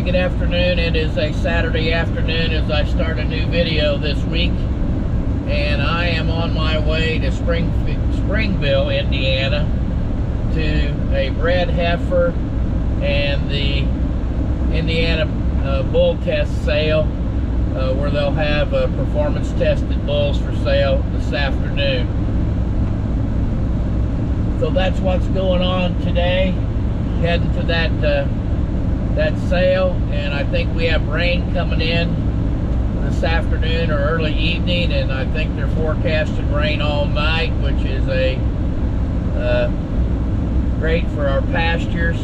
good afternoon. It is a Saturday afternoon as I start a new video this week, and I am on my way to Springville, Indiana, to a bred heifer and the Indiana bull test sale, where they'll have performance tested bulls for sale this afternoon. So that's what's going on today, heading to that sale, and I think we have rain coming in this afternoon or early evening, and I think they're forecasting rain all night, which is great for our pastures.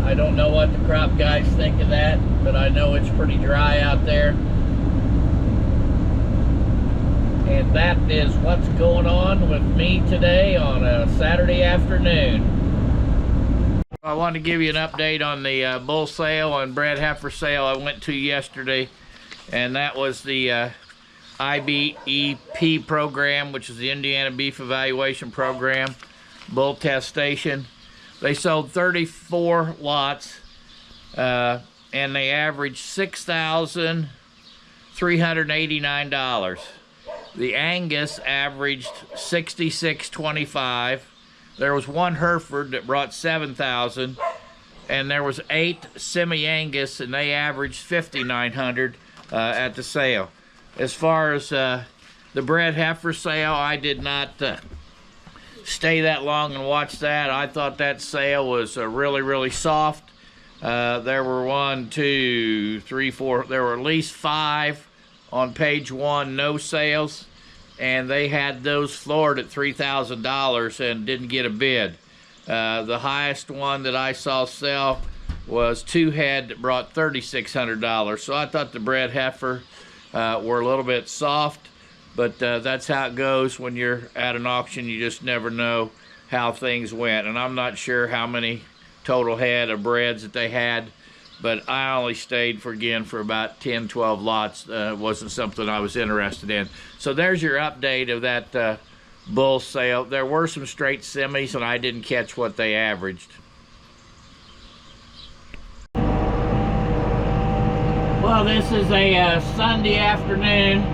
I don't know what the crop guys think of that, but I know it's pretty dry out there. And that is what's going on with me today on a Saturday afternoon. I want to give you an update on the bull sale and bred heifer sale I went to yesterday, and that was the IBEP program, which is the Indiana Beef Evaluation Program, bull test station. They sold 34 lots, and they averaged $6,389. The Angus averaged $66.25. There was one Hereford that brought $7,000, and there was 8 semi-Angus, and they averaged $5,900 at the sale. As far as the bred heifer sale, I did not stay that long and watch that. I thought that sale was really soft. There were 1, 2, 3, 4. There were at least 5 on page 1 no sales, and they had those floored at $3,000 and didn't get a bid. The highest one that I saw sell was 2 head that brought $3,600. So I thought the bred heifer were a little bit soft, but that's how it goes when you're at an auction. You just never know how things went, and I'm not sure how many total head of breds that they had, but I only stayed for about 10-12 lots. It wasn't something I was interested in. So there's your update of that bull sale. There were some straight semis, and I didn't catch what they averaged. Well, this is a Sunday afternoon,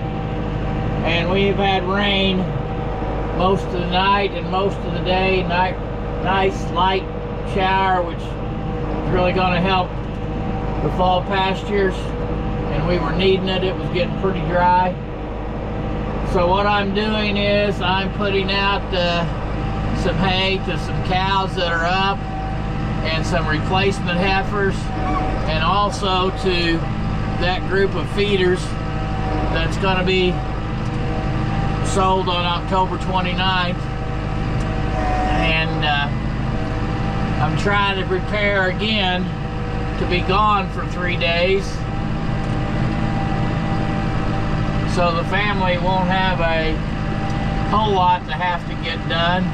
and we've had rain most of the night and most of the day. Nice light shower, which is really going to help the fall pastures, and we were needing it. It was getting pretty dry. So what I'm doing is I'm putting out some hay to some cows that are up, and some replacement heifers, and also to that group of feeders that's going to be sold on October 29th. And I'm trying to prepare again to be gone for 3 days, so the family won't have a whole lot to have to get done.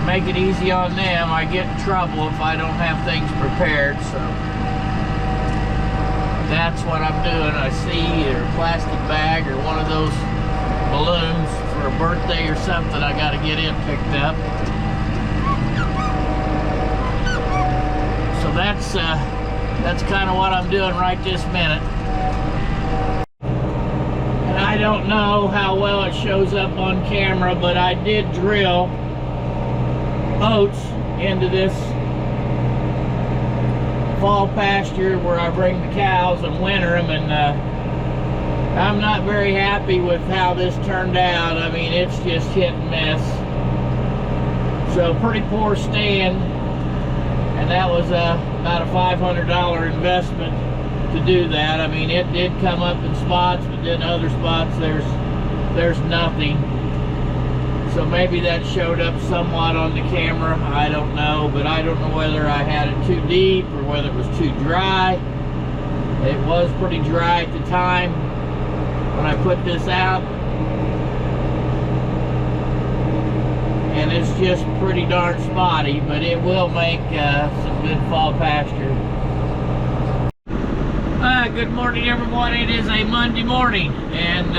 Make it easy on them. I get in trouble if I don't have things prepared, so that's what I'm doing. I see either a plastic bag or one of those balloons for a birthday or something I got to get in picked up. So that's kind of what I'm doing right this minute. And I don't know how well it shows up on camera, but I did drill oats into this fall pasture where I bring the cows and winter them, and I'm not very happy with how this turned out. I mean, it's just hit and miss. So pretty poor stand, and that was about a $500 investment to do that. I mean, it did come up in spots, but then other spots there's nothing. So maybe that showed up somewhat on the camera, I don't know, but I don't know whether I had it too deep or whether it was too dry. It was pretty dry at the time when I put this out, and it's just pretty darn spotty, but it will make some good fall pasture. Good morning, everyone. It is a Monday morning, and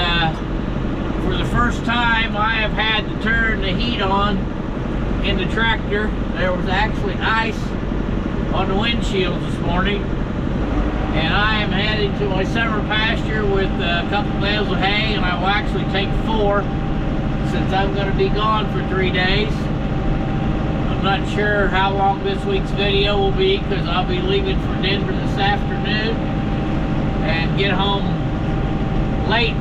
for the first time I have had to turn the heat on in the tractor. There was actually ice on the windshield this morning, and I am heading to my summer pasture with a couple bales of hay, and I will actually take 4 since I'm going to be gone for 3 days. I'm not sure how long this week's video will be because I'll be leaving for Denver this afternoon and get home late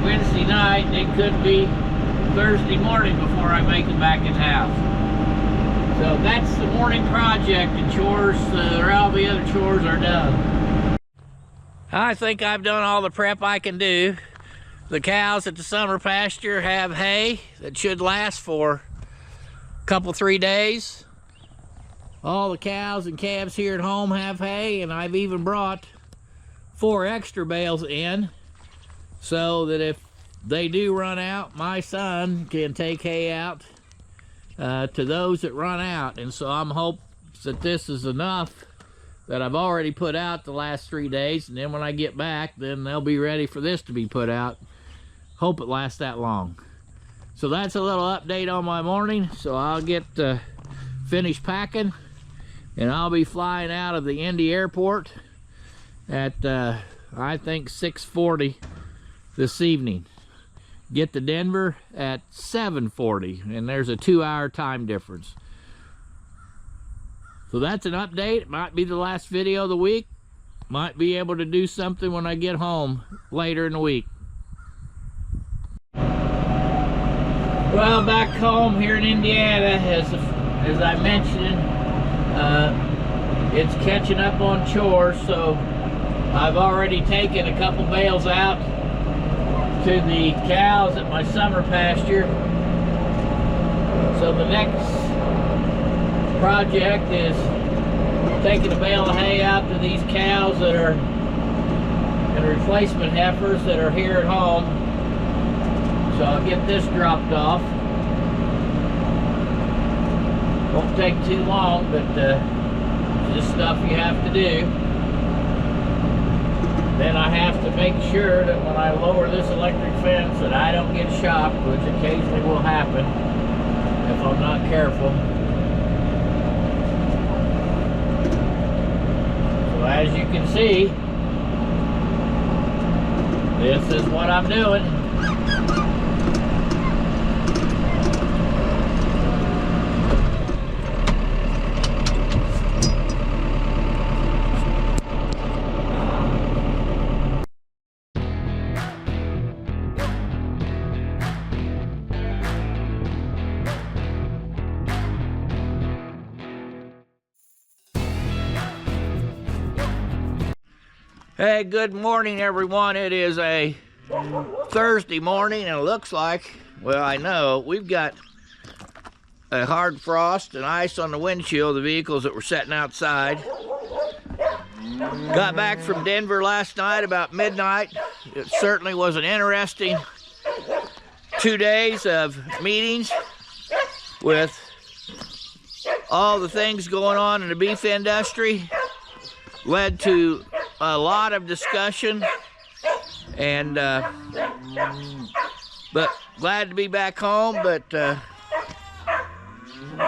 Wednesday night. It could be Thursday morning before I make it back in house. So that's the morning project, and chores, all the other chores are done. I think I've done all the prep I can do. The cows at the summer pasture have hay that should last for a couple, 3 days. All the cows and calves here at home have hay, and I've even brought 4 extra bales in so that if they do run out, my son can take hay out to those that run out. And so I'm hoping that this is enough that I've already put out the last 3 days, and then when I get back, then they'll be ready for this to be put out. Hope it lasts that long. So that's a little update on my morning. So I'll get finished packing, and I'll be flying out of the Indy airport at I think 6:40 this evening. Get to Denver at 7:40, and there's a 2-hour time difference. So that's an update. It might be the last video of the week. Might be able to do something when I get home later in the week. Well, back home here in Indiana, as I mentioned, it's catching up on chores, so I've already taken a couple bales out to the cows at my summer pasture. So the next project is taking a bale of hay out to these cows that are and replacement heifers that are here at home. So I'll get this dropped off. Won't take too long, but just stuff you have to do. Then I have to make sure that when I lower this electric fence that I don't get shocked, which occasionally will happen if I'm not careful. So as you can see, this is what I'm doing. Hey, good morning everyone. It is a Thursday morning, and it looks like, well, I know, we've got a hard frost and ice on the windshield of the vehicles that were sitting outside. Got back from Denver last night about midnight. It certainly was an interesting 2 days of meetings with all the things going on in the beef industry. Led to a lot of discussion, and but glad to be back home. But the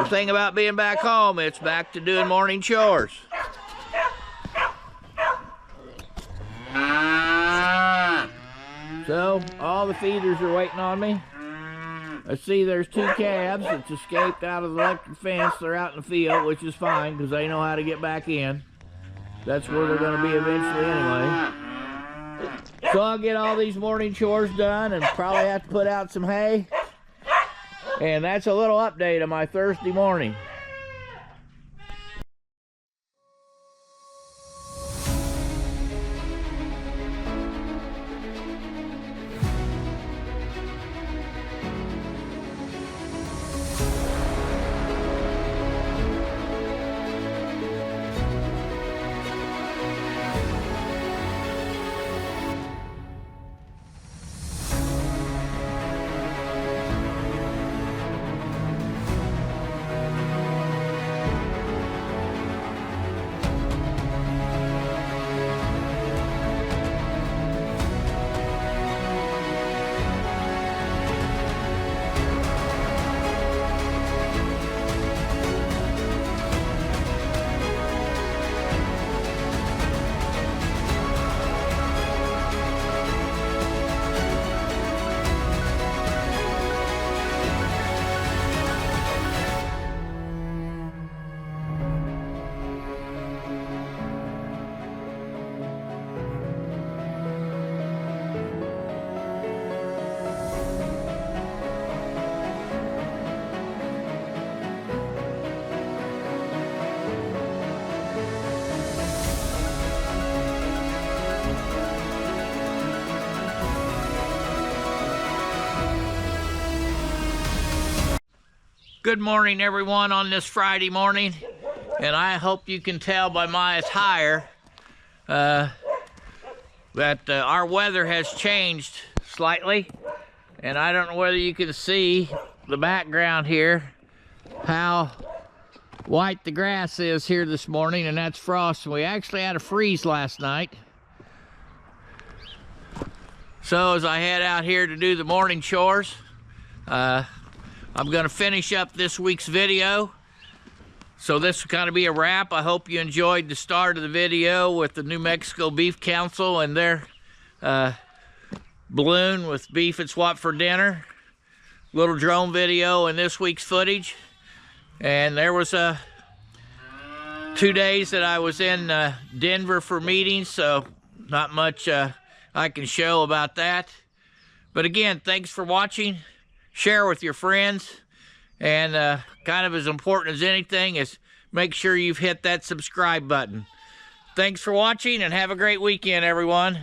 thing about being back home, it's back to doing morning chores. So all the feeders are waiting on me. I see there's 2 calves that's escaped out of the electric fence. They're out in the field, which is fine because they know how to get back in. That's where they're going to be eventually anyway. So I'll get all these morning chores done and probably have to put out some hay. And that's a little update on my Thursday morning. Good morning, everyone, on this Friday morning. And I hope you can tell by my attire that our weather has changed slightly. And I don't know whether you can see the background here, how white the grass is here this morning, and that's frost. We actually had a freeze last night. So as I head out here to do the morning chores, I'm going to finish up this week's video. So this will kind of be a wrap. I hope you enjoyed the start of the video with the New Mexico Beef Council and their balloon with beef and swap for dinner. Little drone video in this week's footage. And there was 2 days that I was in Denver for meetings, so not much I can show about that. But again, thanks for watching. Share with your friends. And kind of as important as anything is make sure you've hit that subscribe button. Thanks for watching and have a great weekend, everyone.